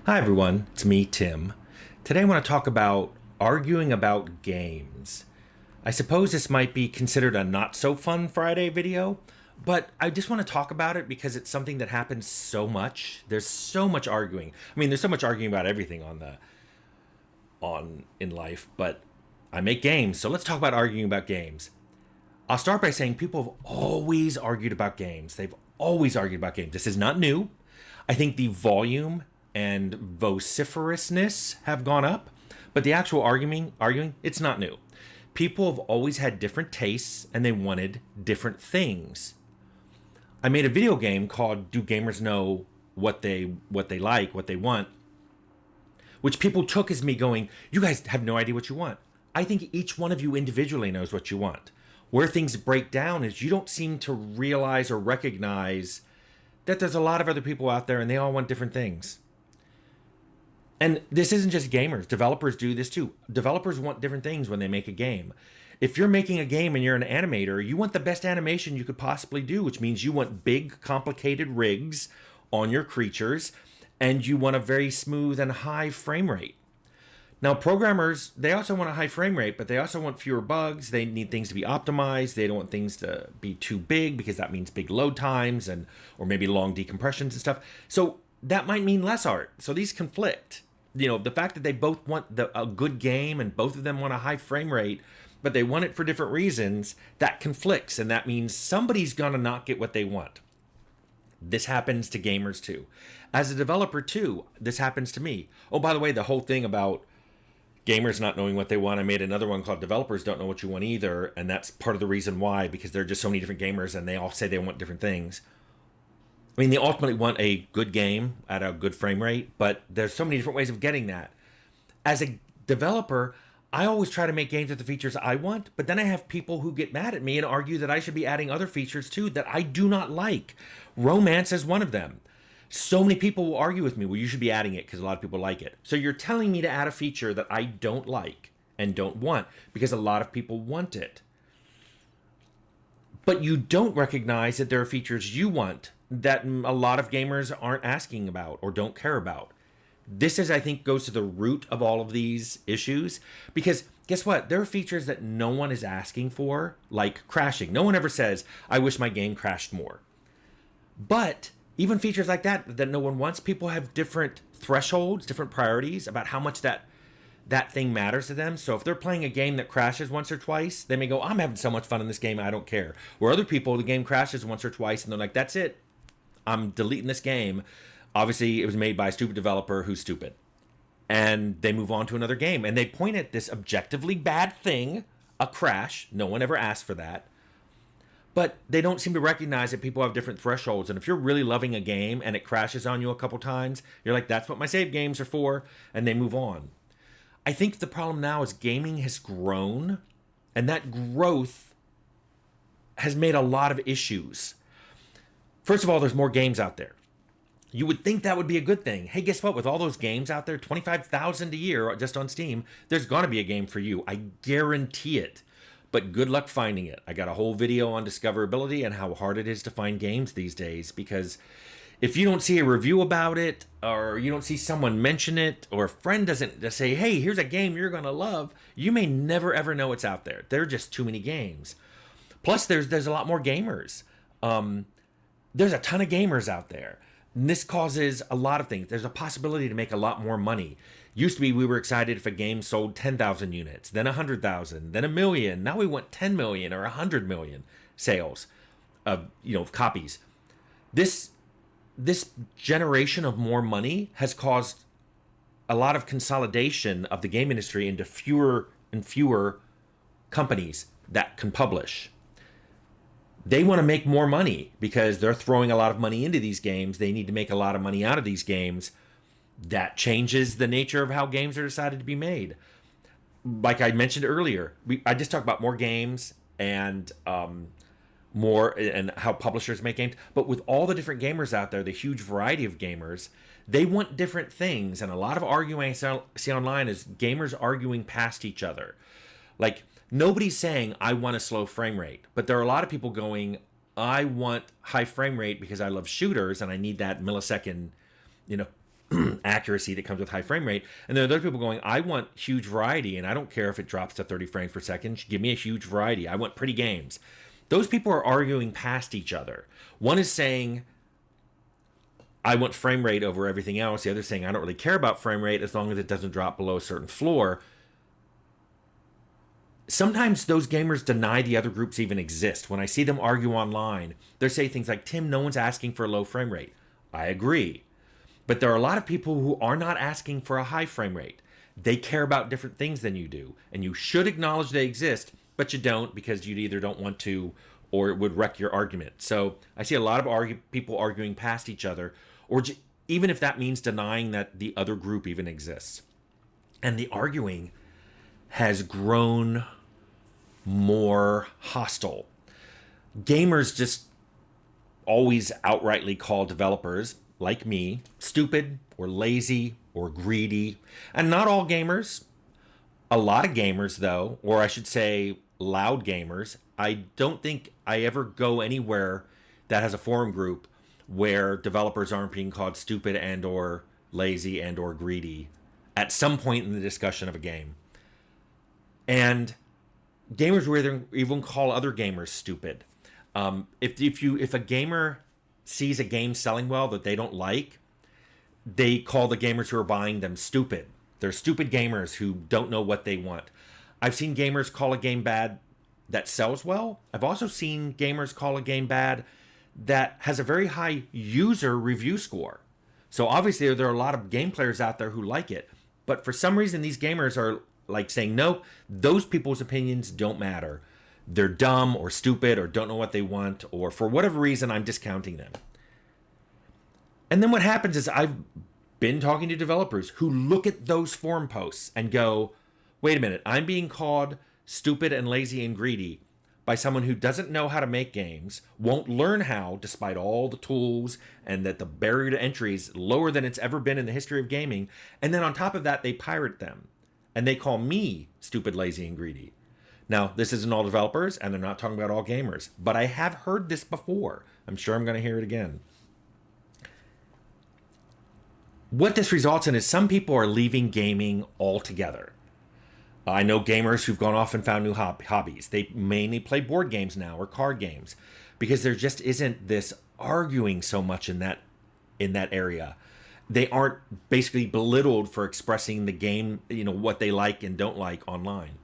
Hi everyone, it's me, Tim. Today I want to talk about arguing about games. I suppose this might be considered a not so fun Friday video, but I just want to talk about it because it's something that happens so much. There's so much arguing. I mean, there's so much arguing about everything on in life, but I make games, so let's talk about arguing about games. I'll start by saying people have always argued about games. They've always argued about games. This is not new. I think the volume and vociferousness have gone up, but the actual arguing, it's not new. People have always had different tastes and they wanted different things. I made a video game called Do Gamers Know What They Like, What They Want, which people took as me going, "You guys have no idea what you want." I think each one of you individually knows what you want. Where things break down is you don't seem to realize or recognize that there's a lot of other people out there and they all want different things. And this isn't just gamers. Developers do this too. Developers want different things when they make a game. If you're making a game and you're an animator, you want the best animation you could possibly do, which means you want big, complicated rigs on your creatures, and you want a very smooth and high frame rate. Now, programmers, they also want a high frame rate, but they also want fewer bugs. They need things to be optimized. They don't want things to be too big because that means big load times and or maybe long decompressions and stuff. So that might mean less art. So these conflict. You know, the fact that they both want a good game and both of them want a high frame rate, but they want it for different reasons, that conflicts. And that means somebody's going to not get what they want. This happens to gamers too. As a developer too, this happens to me. Oh, by the way, the whole thing about gamers not knowing what they want, I made another one called Developers Don't Know What You Want Either. And that's part of the reason why, because there are just so many different gamers and they all say they want different things. I mean, they ultimately want a good game at a good frame rate, but there's so many different ways of getting that. As a developer, I always try to make games with the features I want, but then I have people who get mad at me and argue that I should be adding other features too that I do not like. Romance is one of them. So many people will argue with me, well, you should be adding it because a lot of people like it. So you're telling me to add a feature that I don't like and don't want because a lot of people want it. But you don't recognize that there are features you want that a lot of gamers aren't asking about or don't care about. This is, I think, goes to the root of all of these issues because guess what? There are features that no one is asking for, like crashing. No one ever says, I wish my game crashed more. But even features like that no one wants, people have different thresholds, different priorities about how much that thing matters to them. So if they're playing a game that crashes once or twice, they may go, I'm having so much fun in this game, I don't care. Where other people, the game crashes once or twice and they're like, that's it. I'm deleting this game. Obviously, it was made by a stupid developer who's stupid. And they move on to another game. And they point at this objectively bad thing, a crash. No one ever asked for that. But they don't seem to recognize that people have different thresholds. And if you're really loving a game and it crashes on you a couple times, you're like, that's what my save games are for. And they move on. I think the problem now is gaming has grown. And that growth has made a lot of issues. First of all, there's more games out there. You would think that would be a good thing. Hey, guess what? With all those games out there, 25,000 a year just on Steam, there's going to be a game for you. I guarantee it. But good luck finding it. I got a whole video on discoverability and how hard it is to find games these days because if you don't see a review about it or you don't see someone mention it or a friend doesn't just say, hey, here's a game you're going to love, you may never ever know it's out there. There are just too many games. Plus, there's a lot more gamers. There's a ton of gamers out there. And this causes a lot of things. There's a possibility to make a lot more money. Used to be we were excited if a game sold 10,000 units, then 100,000, then a million. Now we want 10 million or 100 million sales of copies. This generation of more money has caused a lot of consolidation of the game industry into fewer and fewer companies that can publish. They want to make more money because they're throwing a lot of money into these games. They need to make a lot of money out of these games. That changes the nature of how games are decided to be made. Like I mentioned earlier, I just talked about more games and more and how publishers make games. But with all the different gamers out there, the huge variety of gamers, they want different things. And a lot of arguing I see online is gamers arguing past each other. Like, nobody's saying, I want a slow frame rate. But there are a lot of people going, I want high frame rate because I love shooters and I need that millisecond, accuracy that comes with high frame rate. And there are those people going, I want huge variety, and I don't care if it drops to 30 frames per second. Give me a huge variety. I want pretty games. Those people are arguing past each other. One is saying, I want frame rate over everything else. The other is saying, I don't really care about frame rate as long as it doesn't drop below a certain floor. Sometimes those gamers deny the other groups even exist. When I see them argue online, they say things like, Tim, no one's asking for a low frame rate. I agree. But there are a lot of people who are not asking for a high frame rate. They care about different things than you do. And you should acknowledge they exist, but you don't because you either don't want to or it would wreck your argument. So I see a lot of people arguing past each other, or even if that means denying that the other group even exists. And the arguing has grown more hostile. Gamers just always outrightly call developers like me stupid or lazy or greedy. And not all gamers. A lot of gamers, though, or I should say loud gamers, I don't think I ever go anywhere that has a forum group where developers aren't being called stupid and or lazy and or greedy at some point in the discussion of a game. And gamers will even call other gamers stupid. If a gamer sees a game selling well that they don't like, they call the gamers who are buying them stupid. They're stupid gamers who don't know what they want. I've seen gamers call a game bad that sells well. I've also seen gamers call a game bad that has a very high user review score. So obviously there are a lot of game players out there who like it. But for some reason, these gamers are like saying, no, those people's opinions don't matter. They're dumb or stupid or don't know what they want, or for whatever reason, I'm discounting them. And then what happens is I've been talking to developers who look at those forum posts and go, wait a minute, I'm being called stupid and lazy and greedy by someone who doesn't know how to make games, won't learn how despite all the tools, and that the barrier to entry is lower than it's ever been in the history of gaming. And then on top of that, they pirate them. And they call me stupid, lazy, and greedy. Now, this isn't all developers, and they're not talking about all gamers. But I have heard this before. I'm sure I'm going to hear it again. What this results in is some people are leaving gaming altogether. I know gamers who've gone off and found new hobbies. They mainly play board games now or card games because there just isn't this arguing so much in that area. They aren't basically belittled for expressing the game, what they like and don't like online.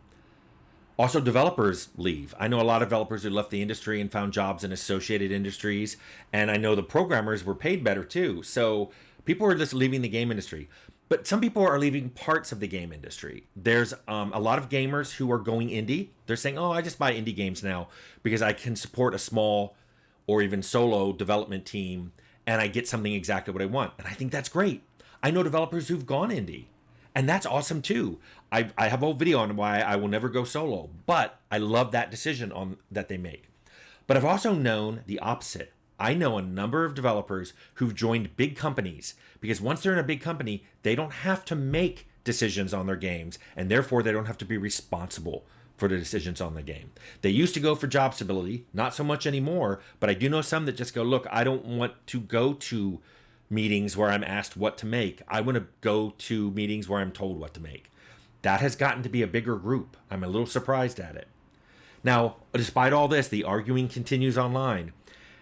Also, developers leave. I know a lot of developers who left the industry and found jobs in associated industries, and I know the programmers were paid better too. So people are just leaving the game industry. But some people are leaving parts of the game industry. There's a lot of gamers who are going indie. They're saying, I just buy indie games now because I can support a small or even solo development team and I get something exactly what I want. And I think that's great. I know developers who've gone indie, and that's awesome too. I have a whole video on why I will never go solo, but I love that decision that they make. But I've also known the opposite. I know a number of developers who've joined big companies because once they're in a big company, they don't have to make decisions on their games, and therefore they don't have to be responsible for the decisions on the game. They used to go for job stability, not so much anymore, but I do know some that just go, look, I don't want to go to meetings where I'm asked what to make. I want to go to meetings where I'm told what to make. That has gotten to be a bigger group. I'm a little surprised at it. Now, despite all this, the arguing continues online.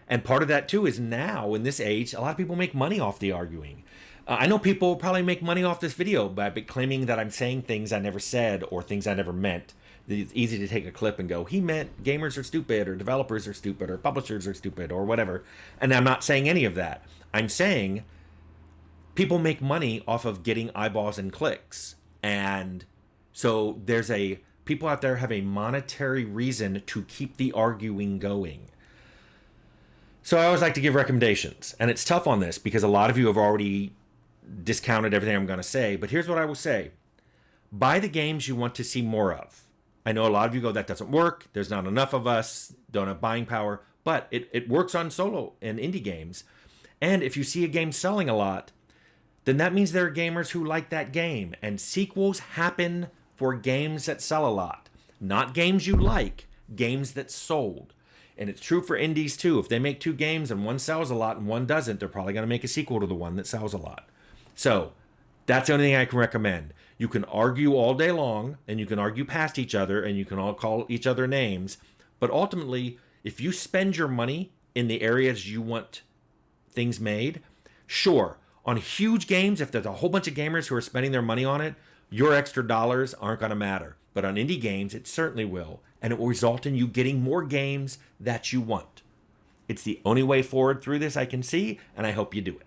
And part of that, too, is now, in this age, a lot of people make money off the arguing. I know people probably make money off this video by claiming that I'm saying things I never said or things I never meant. It's easy to take a clip and go, he meant gamers are stupid or developers are stupid or publishers are stupid or whatever. And I'm not saying any of that. I'm saying people make money off of getting eyeballs and clicks. And so people out there have a monetary reason to keep the arguing going. So I always like to give recommendations. And it's tough on this because a lot of you have already discounted everything I'm going to say. But here's what I will say. Buy the games you want to see more of. I know a lot of you go, that doesn't work. There's not enough of us. Don't have buying power. But it works on solo and indie games. And if you see a game selling a lot, then that means there are gamers who like that game. And sequels happen for games that sell a lot. Not games you like, games that sold. And it's true for indies too. If they make two games and one sells a lot and one doesn't, they're probably going to make a sequel to the one that sells a lot. So that's the only thing I can recommend. You can argue all day long, and you can argue past each other, and you can all call each other names. But ultimately, if you spend your money in the areas you want things made, sure, on huge games, if there's a whole bunch of gamers who are spending their money on it, your extra dollars aren't going to matter. But on indie games, it certainly will. And it will result in you getting more games that you want. It's the only way forward through this I can see, and I hope you do it.